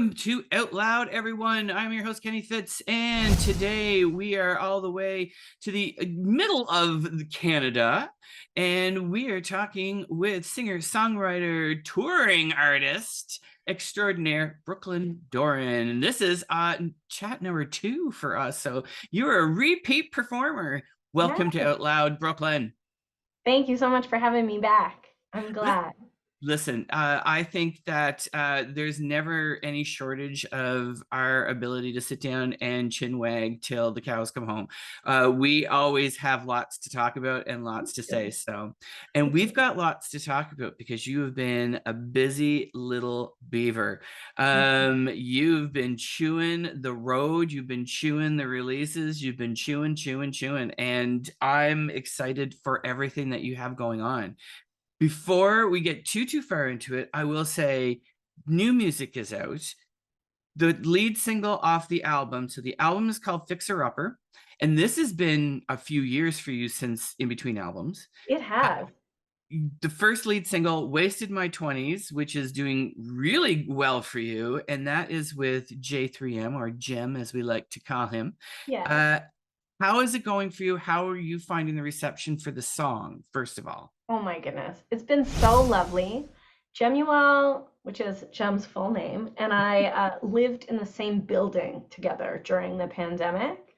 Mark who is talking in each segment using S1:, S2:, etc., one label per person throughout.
S1: Welcome to Out Loud, everyone. I'm your host, Kenny Fitz, and today we are all the way to the middle of Canada, and we are talking with singer-songwriter, touring artist extraordinaire, Brooklyn Doran. And this is chat number 2 for us, so you're a repeat performer. Welcome to
S2: Yeah.
S1: Out Loud, Brooklyn.
S2: Thank you so much for having me back. I'm glad.
S1: Listen, I think that there's never any shortage of our ability to sit down and chin wag till the cows come home. We always have lots to talk about and lots to say. And we've got lots to talk about because you have been a busy little beaver. You've been chewing the road, you've been chewing the releases, you've been chewing, and I'm excited for everything that you have going on. Before we get too far into it, I will say new music is out. The lead single off the album, so the album is called Fixer Upper, and this has been a few years for you since in between albums.
S2: It has.
S1: The first lead single, Wasted My 20s, which is doing really well for you, and that is with J3M, or Jem as we like to call him.
S2: Yes.
S1: Uh, how is it going for you? How are you finding the reception for the song, first of all?
S2: Oh my goodness. It's been so lovely. Jemuel, which is Jem's full name, and I lived in the same building together during the pandemic.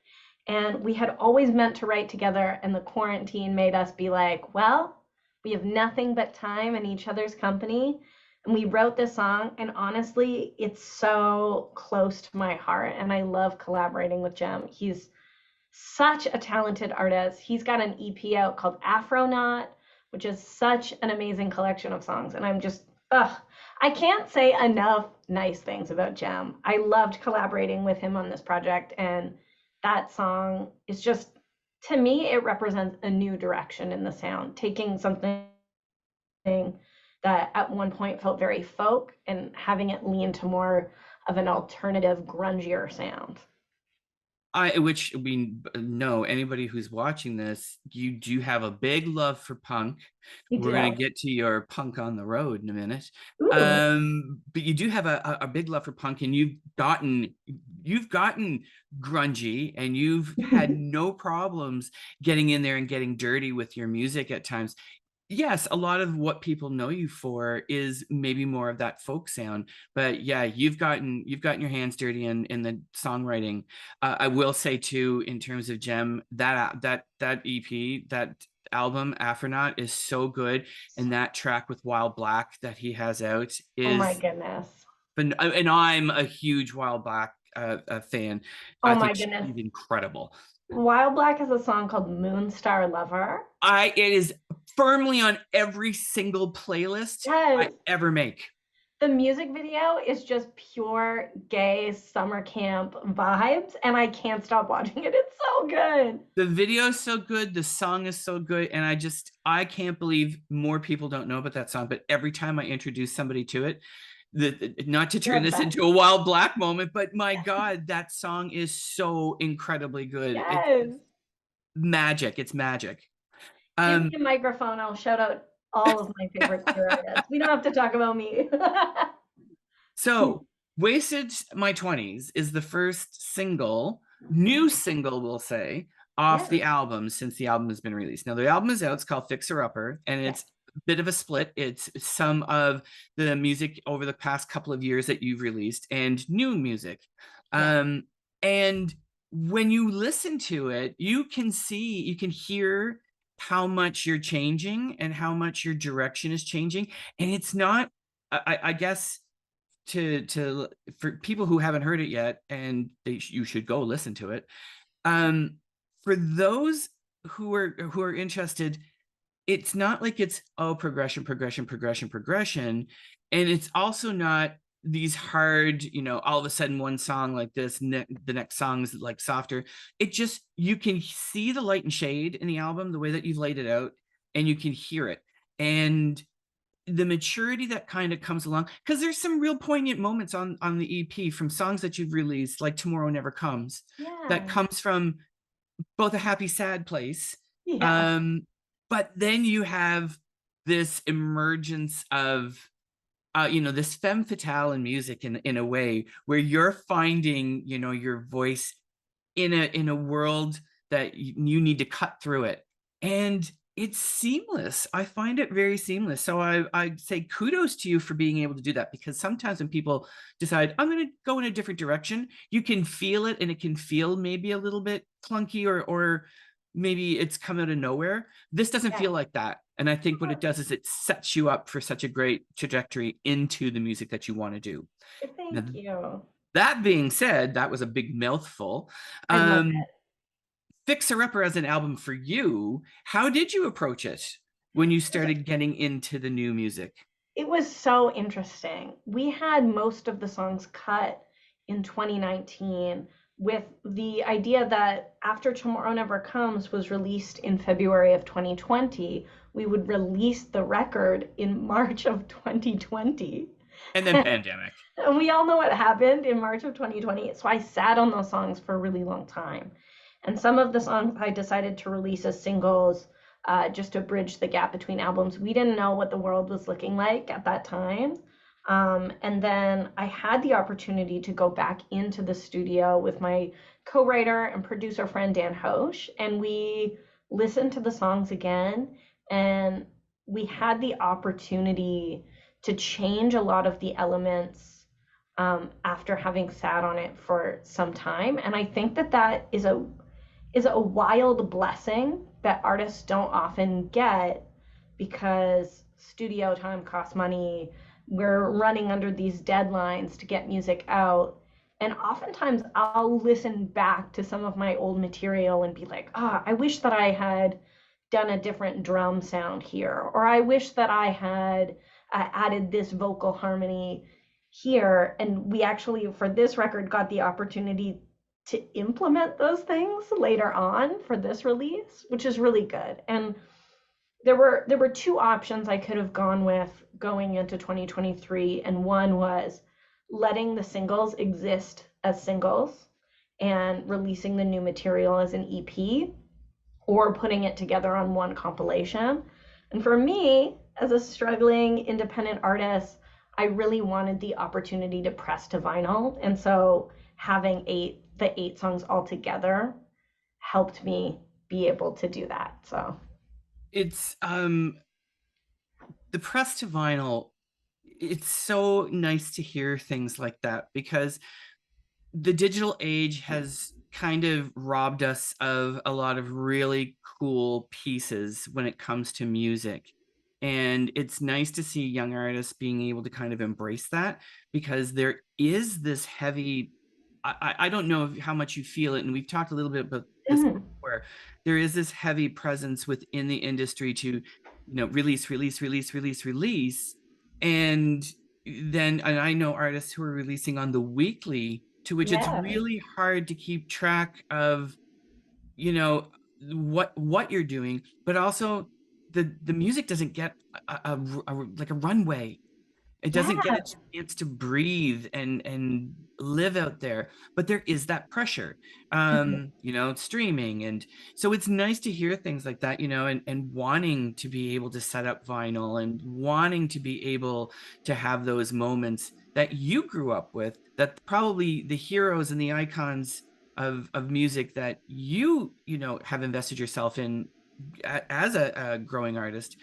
S2: And we had always meant to write together, and the quarantine made us be like, well, we have nothing but time and each other's company. And we wrote this song, and honestly, it's so close to my heart. And I love collaborating with Jem. He's such a talented artist. He's got an EP out called Afronaut, which is such an amazing collection of songs. And I'm just, I can't say enough nice things about Jem. I loved collaborating with him on this project. And that song is just, to me, it represents a new direction in the sound, taking something that at one point felt very folk and having it lean to more of an alternative, grungier sound.
S1: Which we know anybody who's watching this, you do have a big love for punk.
S2: You
S1: We're gonna
S2: do.
S1: get to your punk on the road in a minute.
S2: Ooh.
S1: But you do have a big love for punk, and you've gotten grungy, and you've had no problems getting in there and getting dirty with your music at times. Yes, a lot of what people know you for is maybe more of that folk sound, but yeah, you've gotten your hands dirty in the songwriting. I will say too, in terms of Gem, that EP, that album Afronaut is so good, and that track with Wild Black that he has out
S2: Oh my
S1: is,
S2: goodness.
S1: and I'm a huge Wild Black fan.
S2: Oh
S1: I
S2: my
S1: think
S2: goodness.
S1: she's incredible.
S2: Wild Black has a song called Moonstar Lover.
S1: It is firmly on every single playlist I
S2: Yes.
S1: ever make.
S2: The music video is just pure gay summer camp vibes, and I can't stop watching it. It's so good.
S1: The video is so good, the song is so good, and I can't believe more people don't know about that song. But every time I introduce somebody to it, not to
S2: You're
S1: turn this
S2: obsessed.
S1: into a Wild Black moment, but my God, that song is so incredibly good. It's
S2: Yes.
S1: magic. It's magic.
S2: Give me
S1: Um,
S2: a microphone. I'll shout out all of my favorite queer artists. We don't have to talk about me.
S1: So, Wasted My 20s is the first new single, we'll say, off
S2: Yeah.
S1: the album since the album has been released. Now, the album is out, it's called Fixer Upper, and
S2: Yeah.
S1: it's a bit of a split. It's some of the music over the past couple of years that you've released and new music.
S2: Yeah.
S1: Um, and when you listen to it, you can hear how much you're changing and how much your direction is changing. And it's not, I guess, to for people who haven't heard it yet, and you should go listen to it. um for those who are interested, it's not like it's progression, and it's also not these hard, all of a sudden one song like this, the next song is like softer. It just, you can see the light and shade in the album, the way that you've laid it out, and you can hear it, and the maturity that kind of comes along, because there's some real poignant moments on the EP from songs that you've released, like Tomorrow Never Comes, that
S2: Yeah.
S1: comes from both a happy sad place,
S2: Yeah.
S1: um but then you have this emergence of this femme fatale in music in a way where you're finding, your voice in a world that you need to cut through it. And it's seamless. I find it very seamless. So I'd say kudos to you for being able to do that, because sometimes when people decide, I'm going to go in a different direction, you can feel it and it can feel maybe a little bit clunky, or maybe it's come out of nowhere. This doesn't
S2: Yeah.
S1: feel like that. And I think what it does is it sets you up for such a great trajectory into the music that you want to do. Now,
S2: Thank you.
S1: that being said, that was a big mouthful.
S2: I love
S1: Um, Fixer Upper as an album for you, how did you approach it when you
S2: it.
S1: started getting into the new music?
S2: It was so interesting. We had most of the songs cut in 2019 with the idea that After Tomorrow Never Comes was released in February of 2020, we would release the record in March of 2020.
S1: And then pandemic.
S2: And we all know what happened in March of 2020. So I sat on those songs for a really long time. And some of the songs I decided to release as singles, just to bridge the gap between albums. We didn't know what the world was looking like at that time. And then I had the opportunity to go back into the studio with my co writer and producer friend Dan Hosh, and we listened to the songs again. And we had the opportunity to change a lot of the elements after having sat on it for some time. And I think that that is a wild blessing that artists don't often get, because studio time costs money. We're running under these deadlines to get music out. And oftentimes I'll listen back to some of my old material and be like, I wish that I had done a different drum sound here, or I wish that I had added this vocal harmony here. And we actually, for this record, got the opportunity to implement those things later on for this release, which is really good. And there were two options I could have gone with going into 2023, and one was letting the singles exist as singles and releasing the new material as an EP, or putting it together on one compilation. And for me, as a struggling independent artist, I really wanted the opportunity to press to vinyl. And so having the eight songs all together helped me be able to do that. So
S1: It's the press to vinyl. It's so nice to hear things like that, because the digital age has kind of robbed us of a lot of really cool pieces when it comes to music. And it's nice to see young artists being able to kind of embrace that, because there is this heavy, I don't know how much you feel it, and we've talked a little bit about this
S2: mhm.
S1: before. There is this heavy presence within the industry to, release. And and I know artists who are releasing on the weekly, to which it's
S2: Yeah.
S1: really hard to keep track of, you know, what you're doing, but also the music doesn't get like a runway. It doesn't get
S2: Yeah.
S1: a chance to breathe and live out there. But there is that pressure,
S2: Mhm.
S1: streaming. And so it's nice to hear things like that, and wanting to be able to set up vinyl, and wanting to be able to have those moments that you grew up with, that probably the heroes and the icons of music that have invested yourself in as a growing artist,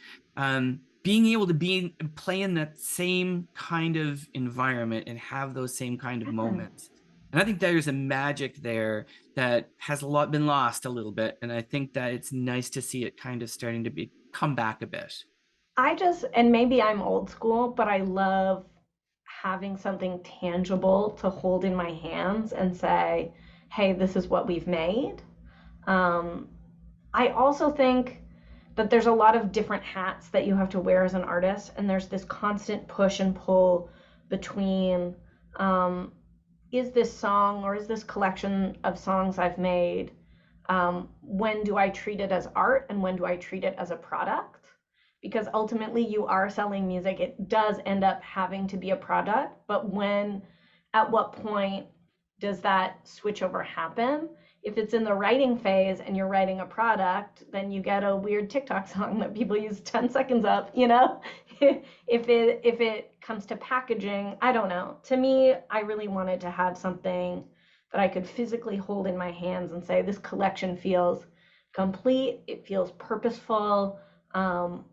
S1: being able to play in that same kind of environment and have those same kind of
S2: Mhm.
S1: moments. And I think there's a magic there that has been lost a little bit. And I think that it's nice to see it kind of starting to come back a bit.
S2: And maybe I'm old school, but I love having something tangible to hold in my hands and say, hey, this is what we've made. Um, I also think that there's a lot of different hats that you have to wear as an artist, and there's this constant push and pull between, um, is this song or is this collection of songs I've made, when do I treat it as art and when do I treat it as a product? Because ultimately you are selling music. It does end up having to be a product, but at what point does that switch over happen? If it's in the writing phase and you're writing a product, then you get a weird TikTok song that people use 10 seconds of, you know? If it comes to packaging, I don't know. To me, I really wanted to have something that I could physically hold in my hands and say, this collection feels complete, it feels purposeful.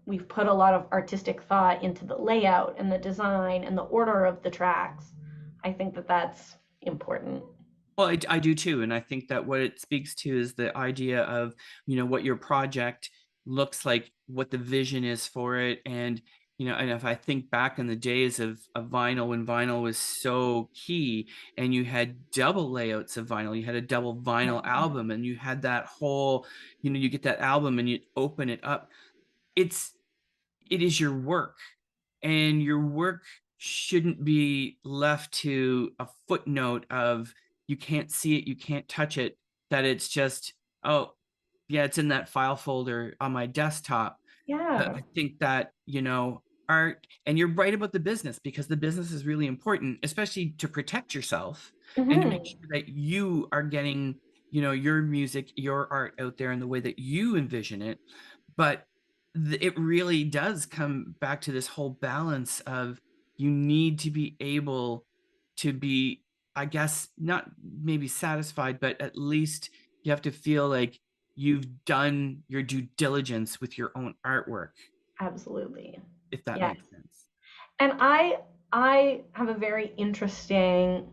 S2: We've put a lot of artistic thought into the layout and the design and the order of the tracks. I think that that's important.
S1: Well, I do too. And I think that what it speaks to is the idea of, what your project looks like, what the vision is for it. And if I think back in the days of vinyl, when vinyl was so key and you had double layouts of vinyl, you had a double vinyl album and you had that whole, you get that album and you open it up. It is your work, and your work shouldn't be left to a footnote of you can't see it, you can't touch it, that it's just, oh, yeah, it's in that file folder on my desktop.
S2: Yeah.
S1: I think that, art, and you're right about the business, because the business is really important, especially to protect yourself and to make
S2: Hmm.
S1: sure that you are getting, your music, your art out there in the way that you envision it. But it really does come back to this whole balance of, you need to be able to be, I guess, not maybe satisfied, but at least you have to feel like you've done your due diligence with your own artwork,
S2: Absolutely.
S1: if that
S2: Yes.
S1: makes sense.
S2: And I have a very interesting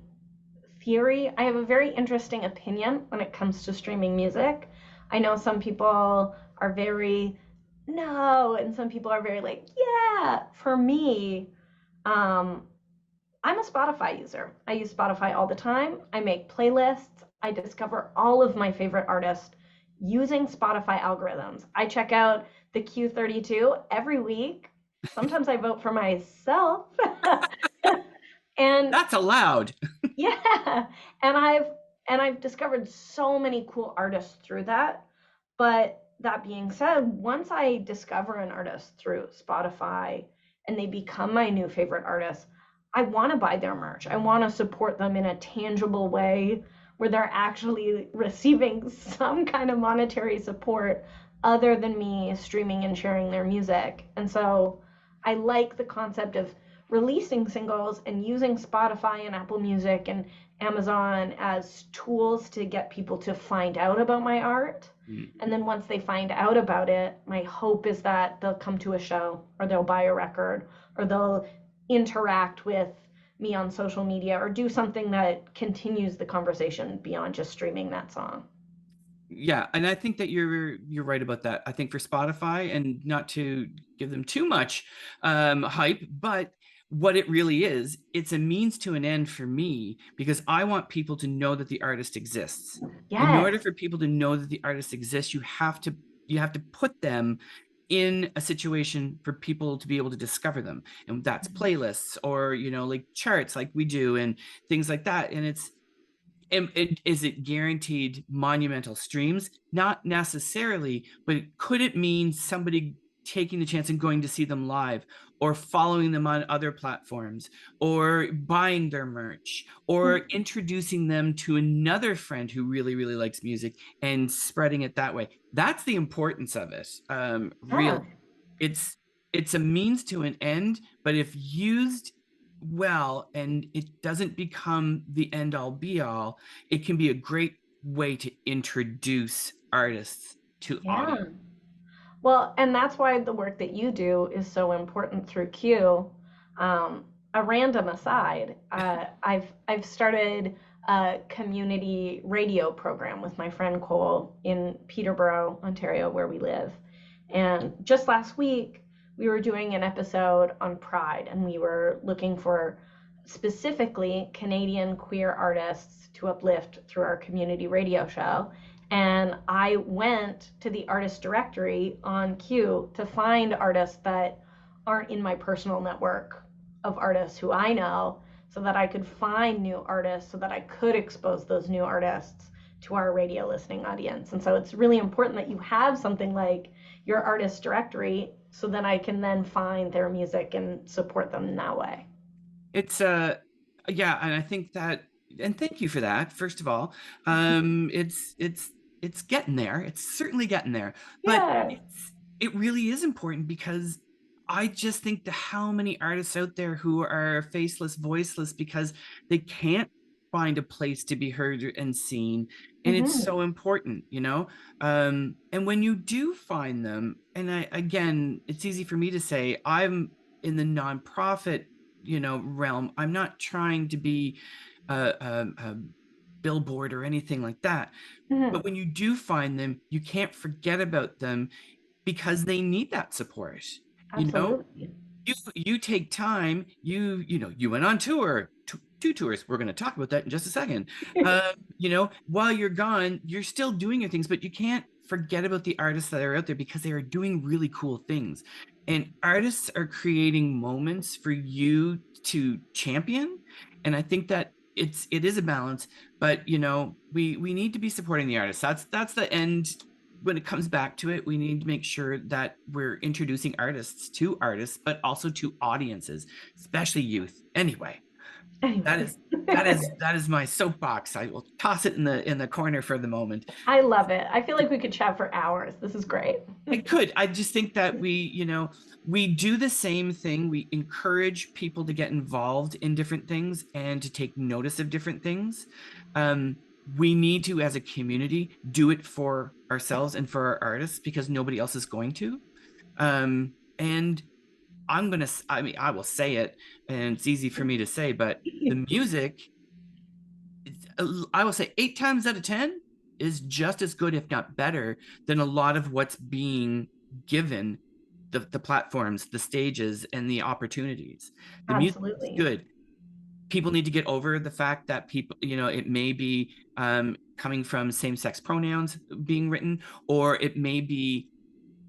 S2: theory. I have a very interesting opinion when it comes to streaming music. I know some people are very no, and some people are very like, yeah. For me, um, I'm a Spotify user. I use Spotify all the time. I make playlists. I discover all of my favorite artists using Spotify algorithms. I check out the Q32 every week. Sometimes I vote for myself. And
S1: That's allowed.
S2: yeah, and I've discovered so many cool artists through that. But that being said, once I discover an artist through Spotify and they become my new favorite artist, I want to buy their merch. I want to support them in a tangible way where they're actually receiving some kind of monetary support other than me streaming and sharing their music. And so I like the concept of releasing singles and using Spotify and Apple Music and Amazon as tools to get people to find out about my art. And then once they find out about it, my hope is that they'll come to a show or they'll buy a record or they'll interact with me on social media or do something that continues the conversation beyond just streaming that song.
S1: Yeah, and I think that you're right about that. I think for Spotify, and not to give them too much hype, but what it really is, it's a means to an end for me, because I want people to know that the artist exists. In order
S2: Yes.
S1: for people to know that the artist exists, you have to put them in a situation for people to be able to discover them, and that's playlists, or like charts like we do, and things like that. And and is it guaranteed monumental streams? Not necessarily, but could it mean somebody taking the chance and going to see them live, or following them on other platforms, or buying their merch, or introducing them to another friend who really, really likes music and spreading it that way? That's the importance of it.
S2: Yeah.
S1: Really, it's it's a means to an end, but if used well and it doesn't become the end all be all, it can be a great way to introduce artists to
S2: Yeah.
S1: audience.
S2: Well, and that's why the work that you do is so important through Q. A random aside, I've started a community radio program with my friend Cole in Peterborough, Ontario, where we live. And just last week, we were doing an episode on Pride, and we were looking for specifically Canadian queer artists to uplift through our community radio show. And I went to the artist directory on Q to find artists that aren't in my personal network of artists who I know, so that I could find new artists, so that I could expose those new artists to our radio listening audience. And so it's really important that you have something like your artist directory, so that I can then find their music and support them in that way.
S1: It's yeah, and I think that and thank you for that. First of all, it's getting there. It's certainly getting there, but
S2: Yeah.
S1: it really is important because I just think the how many artists out there who are faceless, voiceless because they can't find a place to be heard and seen, and it's
S2: Hmm.
S1: so important, you know. And when you do find them, and I again, it's easy for me to say I'm in the nonprofit, realm. I'm not trying to be a billboard or anything like that.
S2: Hmm.
S1: But when you do find them, you can't forget about them because they need that support. You know,
S2: Absolutely.
S1: you take time. You went on tour, two tours. We're going to talk about that in just a second. While you're gone, you're still doing your things, but you can't forget about the artists that are out there because they are doing really cool things. And artists are creating moments for you to champion. And I think that it is a balance, but we need to be supporting the artists. That's the end. When it comes back to it, we need to make sure that we're introducing artists, but also to audiences, especially youth. Anyway, that
S2: Anyway.
S1: is that is my soapbox. I will toss it in the corner for the moment.
S2: I love it. I feel like we could chat for hours. This is great.
S1: I could. I just think that we do the same thing. We encourage people to get involved in different things and to take notice of different things. Um, we need to, as a community, do it for ourselves and for our artists because nobody else is going to. And I mean, I will say it, and it's easy for me to say, but the music, I will say 8 times out of 10 is just as good, if not better, than a lot of what's being given the platforms, the stages, and the opportunities. The music is
S2: Absolutely.
S1: good. People need to get over the fact that people, it may be coming from same-sex pronouns being written, or it may be,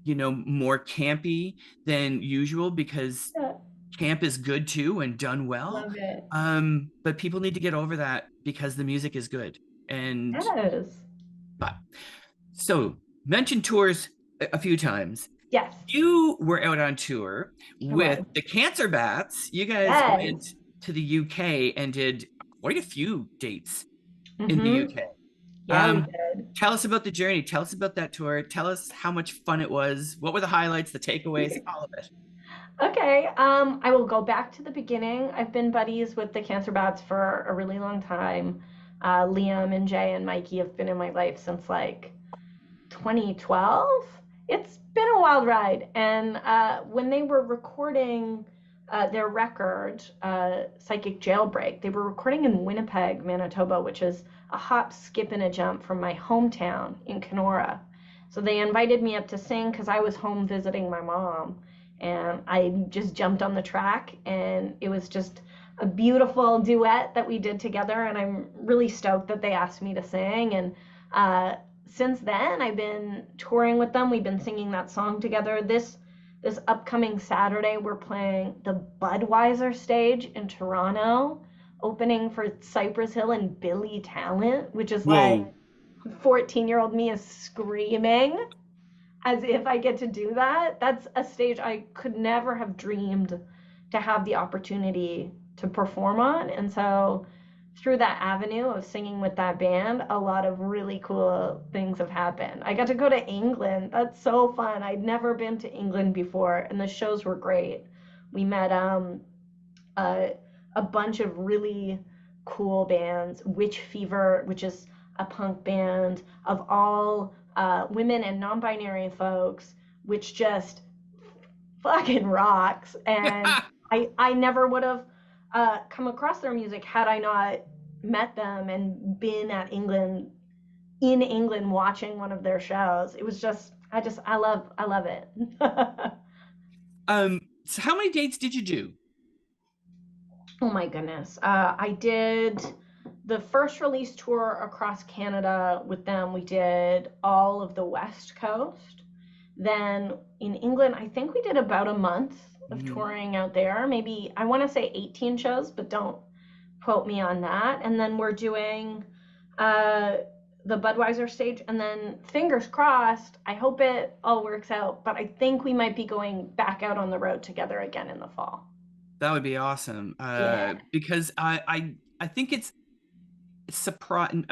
S1: more campy than usual because
S2: Yeah,
S1: camp is good too and done well.
S2: love it.
S1: But people need to get over that because the music is good. And
S2: Yes.
S1: but so mentioned tours a few times.
S2: Yes,
S1: You were out on tour
S2: I
S1: with
S2: was.
S1: the Cancer Bats. You guys went
S2: Yes.
S1: to the UK and did quite a few dates in the
S2: Mm-hmm.
S1: UK.
S2: Yeah, we
S1: Um,
S2: did.
S1: Tell us about the journey. Tell us about that tour. Tell us how much fun it was. What were the highlights, the takeaways, all of it.
S2: Okay, I will go back to the beginning. I've been buddies with the Cancer Bats for a really long time. Liam and Jay and Mikey have been in my life since like 2012. It's been a wild ride. And when they were recording their record, Psychic Jailbreak, they were recording in Winnipeg, Manitoba, which is a hop, skip, and a jump from my hometown in Kenora. So they invited me up to sing because I was home visiting my mom. And I just jumped on the track, and it was just a beautiful duet that we did together. And I'm really stoked that they asked me to sing. And since then, I've been touring with them. We've been singing that song together. This upcoming Saturday, we're playing the Budweiser stage in Toronto, opening for Cypress Hill and Billy Talent, which is like
S1: Whoa.
S2: 14-year-old me is screaming as if I get to do that. That's a stage I could never have dreamed to have the opportunity to perform on. And so through that avenue of singing with that band, a lot of really cool things have happened. I got to go to England. That's so fun. I'd never been to England before, and the shows were great. We met a, a bunch of really cool bands. Witch Fever, which is a punk band of all women and non-binary folks, which just fucking rocks. And I never would have come across their music had I not met them and been at England in England watching one of their shows. It was just I love it.
S1: So how many dates did you do?
S2: Oh my goodness. I did the first release tour across Canada with them. We did all of the West Coast. Then in England, I think we did about a month of
S1: Mm.
S2: touring out there. Maybe I want to say 18 shows, but don't quote me on that. And then we're doing uh, the Budweiser stage. And then fingers crossed, I hope it all works out. But I think we might be going back out on the road together again in the fall.
S1: That would be awesome.
S2: Yeah.
S1: Because I think it's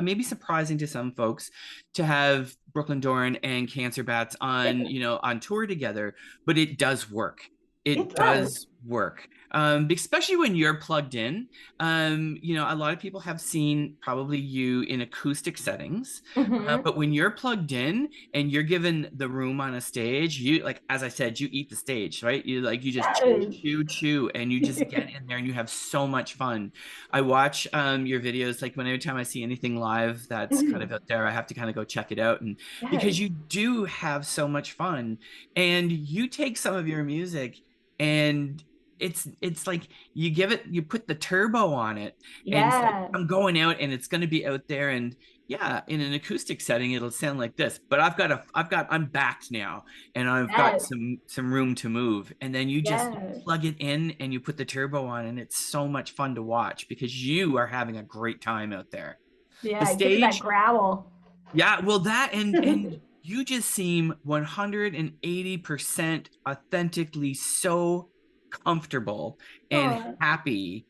S1: maybe surprising to some folks to have Brooklyn Doran and Cancer Bats on, on tour together, but it does work.
S2: It
S1: It
S2: does.
S1: does work. Especially when you're plugged in. A lot of people have seen probably you in acoustic settings,
S2: Hmm.
S1: but when you're plugged in and you're given the room on a stage, you, like, as I said, you eat the stage, right? You just chew,
S2: Yes.
S1: chew, chew, and you just get in there and you have so much fun. I watch your videos, like, whenever time I see anything live that's kind of
S2: Mhm.
S1: out there, I have to kind of go check it out. And because
S2: Yes.
S1: you do have so much fun, and you take some of your music and it's like you put the turbo on it, and it's like,
S2: Yeah.
S1: I'm going out and it's going to be out there. And yeah, in an acoustic setting it'll sound like this, but I'm backed now, and I've got
S2: Yes.
S1: some room to move. And then you just
S2: Yes.
S1: plug it in and you put the turbo on, and it's so much fun to watch because you are having a great time out there. The
S2: Yeah. Give it that
S1: stage,
S2: growl.
S1: yeah, well, that and you just seem 180% authentically so comfortable and
S2: Oh,
S1: happy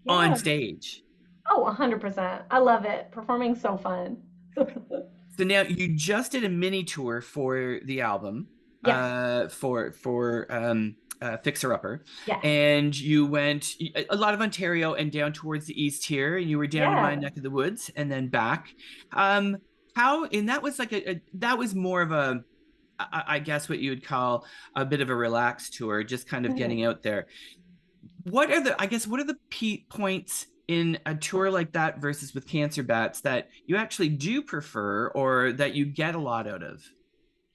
S1: on
S2: yeah.
S1: stage.
S2: Oh, 100%. I love it. Performing's so fun.
S1: So now you just did a mini tour for the album,
S2: Yes.
S1: Fixer Upper,
S2: Yes.
S1: and you went a lot of Ontario and down towards the east here, and you were down in my
S2: Yeah.
S1: neck of the woods and then back. Um, how and that was like that was more of a, I guess what you would call a bit of a relaxed tour, just kind of getting
S2: Mhm.
S1: out there. What are the points in a tour like that versus with Cancer Bats that you actually do prefer or that you get a lot out of?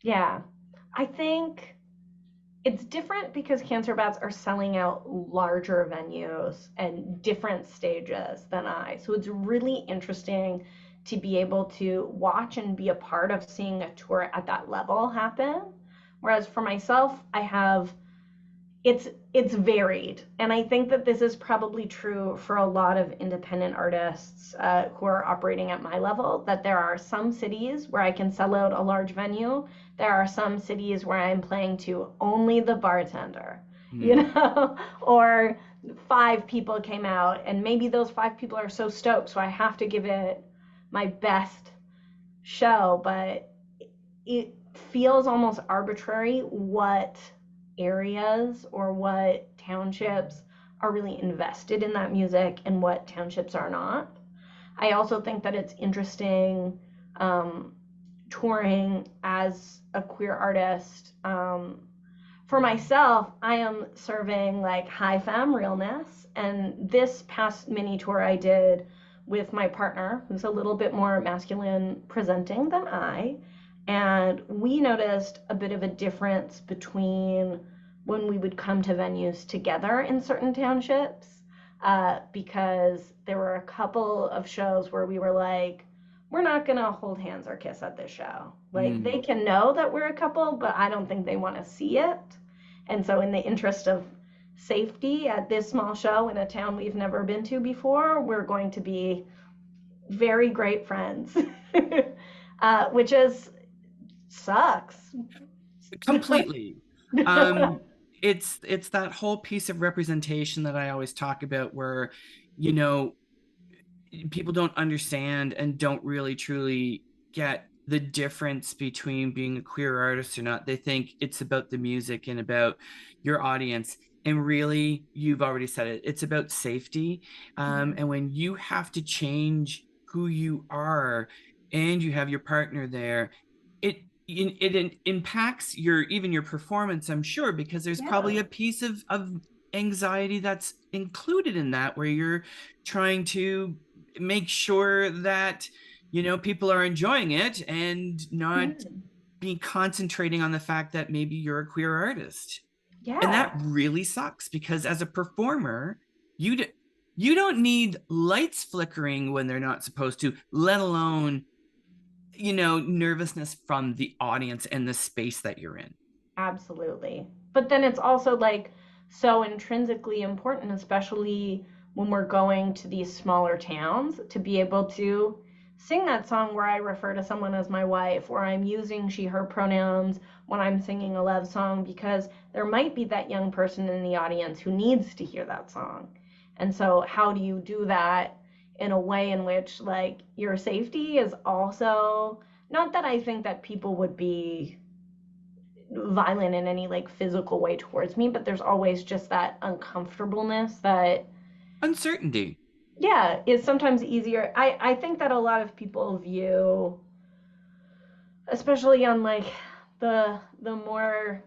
S2: Yeah. I think it's different because cancer bats are selling out larger venues and different stages than I. So it's really interesting to be able to watch and be a part of seeing a tour at that level happen. Whereas for myself, I have it's varied, and I think that this is probably true for a lot of independent artists who are operating at my level, that there are some cities where I can sell out a large venue. There are some cities where I'm playing to only the bartender, you
S1: Hmm.
S2: know, or five people came out and maybe those five people are so stoked, so I have to give it my best show, but it feels almost arbitrary what areas or what townships are really invested in that music and what townships are not. I also think that it's interesting um, touring as a queer artist. For myself, I am serving like high femme realness, and this past mini tour I did with my partner, who's a little bit more masculine presenting than I, and we noticed a bit of a difference between when we would come to venues together in certain townships, because there were a couple of shows where we were like, we're not gonna hold hands or kiss at this show. Like they
S1: Hmm.
S2: can know that we're a couple, but I don't think they want to see it. And so, in the interest of safety at this small show in a town we've never been to before, we're going to be very great friends, which is sucks.
S1: Completely. Um, it's that whole piece of representation that I always talk about where, you know, people don't understand and don't really truly get the difference between being a queer artist or not. They think it's about the music and about your audience. And really, you've already said it, it's about safety. And when you have to change who you are and you have your partner there, it impacts your performance, I'm sure, because there's
S2: Yeah,
S1: probably a piece of anxiety that's included in that where you're trying to make sure that people are enjoying it and not
S2: yeah,
S1: be concentrating on the fact that maybe you're a queer artist. And that
S2: yeah,
S1: really sucks because as a performer, you d- you don't need lights flickering when they're not supposed to, let alone nervousness from the audience and the space that you're in.
S2: absolutely. But then it's also like so intrinsically important, especially when we're going to these smaller towns, to be able to sing that song where I refer to someone as my wife, or I'm using she, her pronouns when I'm singing a love song, because there might be that young person in the audience who needs to hear that song. And so, how do you do that in a way in which like your safety is also, not that I think that people would be violent in any like physical way towards me, but there's always just that uncomfortableness that,
S1: Uncertainty.
S2: yeah, is sometimes easier. I think that a lot of people view, especially on like the more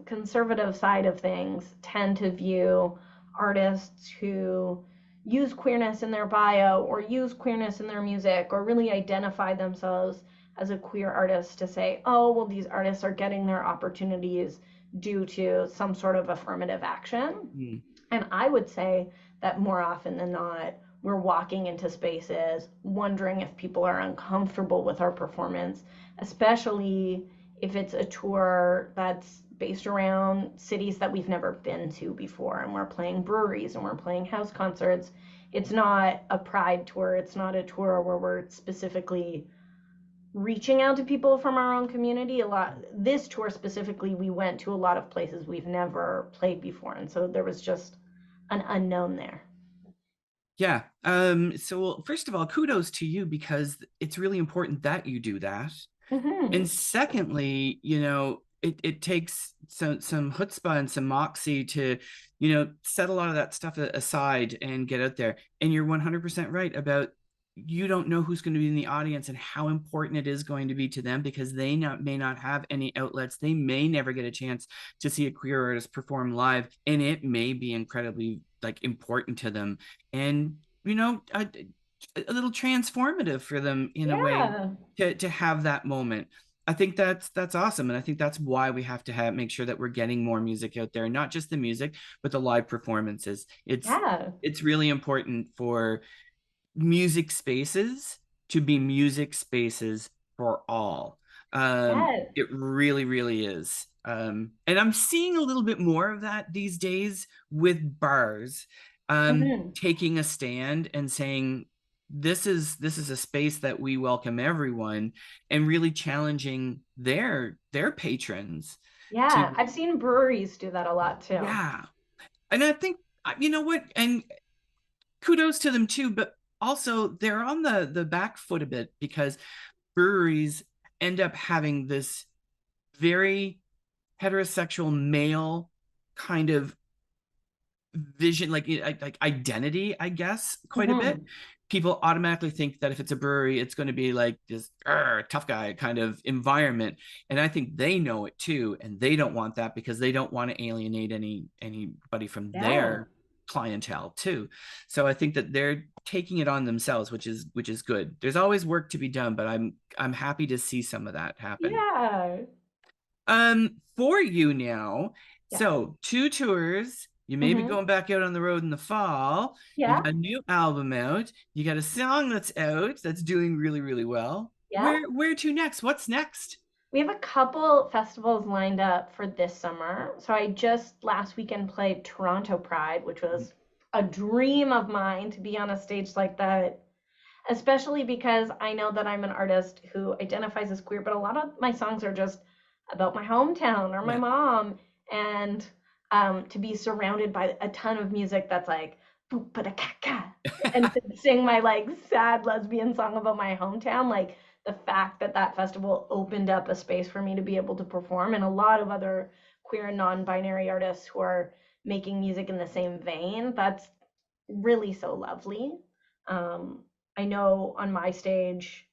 S2: conservative side of things, tend to view artists who use queerness in their bio or use queerness in their music or really identify themselves as a queer artist to say, oh, well, these artists are getting their opportunities due to some sort of affirmative action.
S1: Mm.
S2: And I would say that more often than not, we're walking into spaces wondering if people are uncomfortable with our performance, especially if it's a tour that's based around cities that we've never been to before and we're playing breweries and we're playing house concerts. It's not a pride tour, it's not a tour where we're specifically reaching out to people from our own community. A lot, this tour specifically, we went to a lot of places we've never played before, and so there was just an unknown there.
S1: Yeah. So well, first of all, kudos to you because it's really important that you do that.
S2: Mm-hmm.
S1: And secondly, it takes some chutzpah and some moxie to, set a lot of that stuff aside and get out there. And you're 100% right about you don't know who's going to be in the audience and how important it is going to be to them because may not have any outlets. They may never get a chance to see a queer artist perform live, and it may be incredibly like important to them. And a little transformative for them in a way
S2: Yeah,
S1: to have that moment. I think that's awesome, and I think that's why we have to make sure that we're getting more music out there, not just the music, but the live performances.
S2: yeah,
S1: It's really important for music spaces to be music spaces for all.
S2: yes.
S1: It really, really is. And I'm seeing a little bit more of that these days with bars
S2: Mm-hmm.
S1: taking a stand and saying, this is a space that we welcome everyone and really challenging their patrons to,
S2: Yeah, I've seen breweries do that a lot too.
S1: yeah. And I think, you know what, and kudos to them too, but also they're on the back foot a bit because breweries end up having this very heterosexual male kind of vision, like identity, I guess, quite a bit.
S2: Mm-hmm.
S1: People automatically think that if it's a brewery, it's going to be like this tough guy kind of environment, and I think they know it too, and they don't want that because they don't want to alienate anybody from
S2: Yeah,
S1: their clientele too. So I think that they're taking it on themselves, which is good. There's always work to be done, but I'm happy to see some of that happen.
S2: yeah,
S1: For you now,
S2: yes.
S1: so two tours. You may be
S2: Mm-hmm.
S1: going back out on the road in the fall. You
S2: Yeah,
S1: got a new album out. You got a song that's out that's doing really, really well.
S2: yeah.
S1: Where to next? What's next?
S2: We have a couple festivals lined up for this summer. So I just last weekend played Toronto Pride, which was a dream of mine to be on a stage like that, especially because I know that I'm an artist who identifies as queer, but a lot of my songs are just about my hometown or my
S1: Yeah.
S2: mom. And to be surrounded by a ton of music that's like, boop, ba da ka and to sing my like sad lesbian song about my hometown, like the fact that that festival opened up a space for me to be able to perform, and a lot of other queer and non-binary artists who are making music in the same vein, that's really so lovely. um, I know on my stage,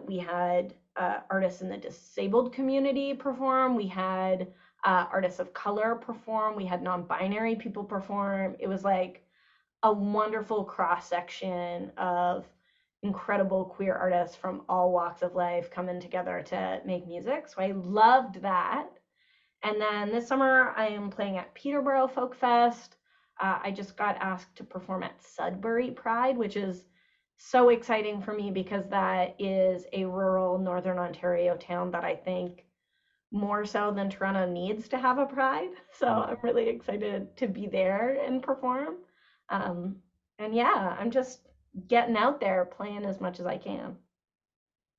S2: we had artists in the disabled community perform. We had artists of color perform. We had non-binary people perform. It was like a wonderful cross section of incredible queer artists from all walks of life coming together to make music. So I loved that. And then this summer, I am playing at Peterborough Folk Fest. I just got asked to perform at Sudbury Pride, which is so exciting for me because that is a rural Northern Ontario town that I think more so than Toronto needs to have a pride. So I'm really excited to be there and perform. Um, and yeah, I'm just getting out there playing as much as I can.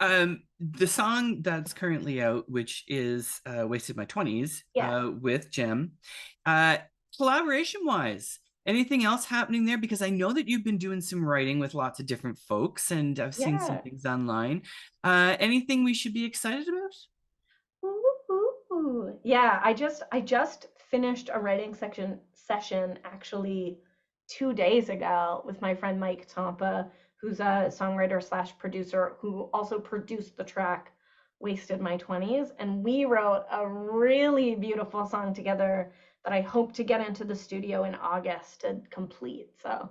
S1: The song that's currently out, which is Wasted My 20s,
S2: Yes.
S1: with Jem, uh, collaboration wise. Anything else happening there? Because I know that you've been doing some writing with lots of different folks, and I've seen some
S2: Yeah.
S1: things online. Anything we should be excited about?
S2: Ooh. Yeah, I just finished a writing section session actually 2 days ago with my friend Mike Tompa, who's a songwriter slash producer who also produced the track Wasted My 20s. And we wrote a really beautiful song together that I hope to get into the studio in August to complete. So,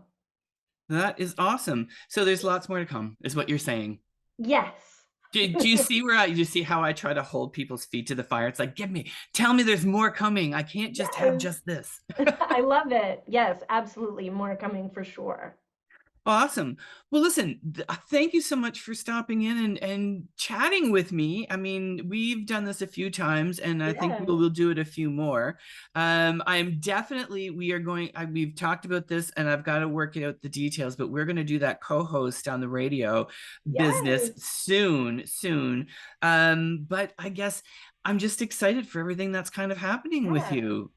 S1: That is awesome. So there's lots more to come, is what you're saying.
S2: yes.
S1: Do you see where do you see how I try to hold people's feet to the fire? It's like, tell me there's more coming. I can't just have
S2: Yes.
S1: just this.
S2: I love it. Yes, absolutely. More coming for sure.
S1: Awesome. Well, listen, thank you so much for stopping in and chatting with me. I mean, we've done this a few times, and I think
S2: Yeah.
S1: we'll do it a few more. I'm definitely, we've talked about this, and I've got to work out the details, but we're going to do that co-host on the radio business
S2: Yes.
S1: soon, soon. But I guess I'm just excited for everything that's kind of happening with
S2: Yeah.
S1: you.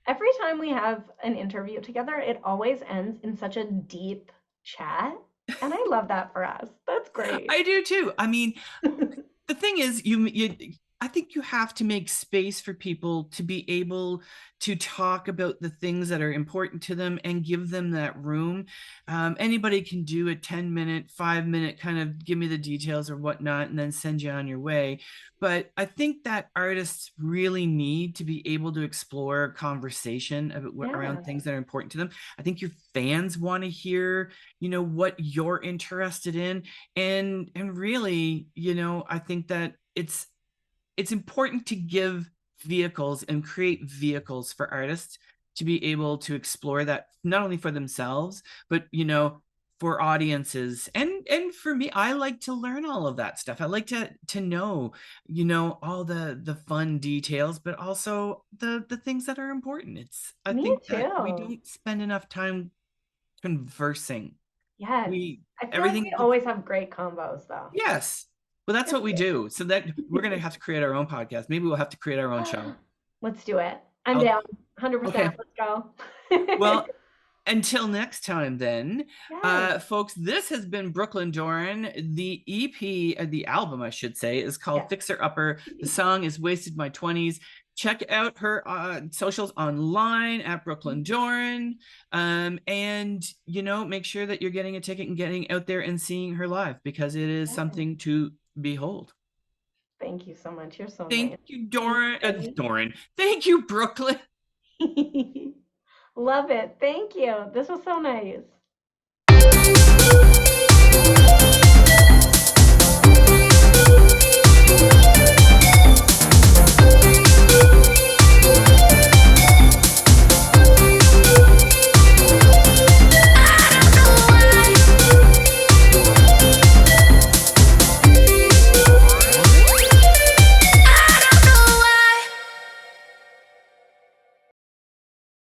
S2: Every time we have an interview together, it always ends in such a deep chat. And I love that for us. That's great.
S1: I do too. I mean, the thing is, I think you have to make space for people to be able to talk about the things that are important to them and give them that room. Anybody can do a 10-minute, 5-minute kind of give me the details or whatnot and then send you on your way. But I think that artists really need to be able to explore conversation
S2: Yeah.
S1: around things that are important to them. I think your fans want to hear, what you're interested in. And really, I think that it's important to give vehicles and create vehicles for artists to be able to explore that, not only for themselves, but for audiences. And for me, I like to learn all of that stuff. I like to know, all the fun details, but also the things that are important. I
S2: Me
S1: think that we
S2: too.
S1: don't spend enough time conversing.
S2: Yes.
S1: We
S2: I feel like we
S1: Everything gets.
S2: always have great combos though.
S1: Yes. Well, that's
S2: It's
S1: what we do. So that we're going to have to create our own podcast. Maybe we'll have to create our own show.
S2: great. Let's do it. I'm
S1: I'll,
S2: down. 100%.
S1: okay.
S2: Let's go.
S1: Well, until next time, then,
S2: Yes.
S1: folks, this has been Brooklyn Doran. The EP, the album, I should say, is called
S2: Yeah.
S1: Fixer Upper. The song is Wasted My 20s. Check out her socials online at Brooklyn Doran. And, make sure that you're getting a ticket and getting out there and seeing her live because it is
S2: Yeah.
S1: something to behold.
S2: Thank you so much. You're so
S1: Thank
S2: nice.
S1: you,
S2: Thank
S1: Doran.
S2: you,
S1: Doran. Thank you, Brooklyn.
S2: Love it. Thank you. This was so nice.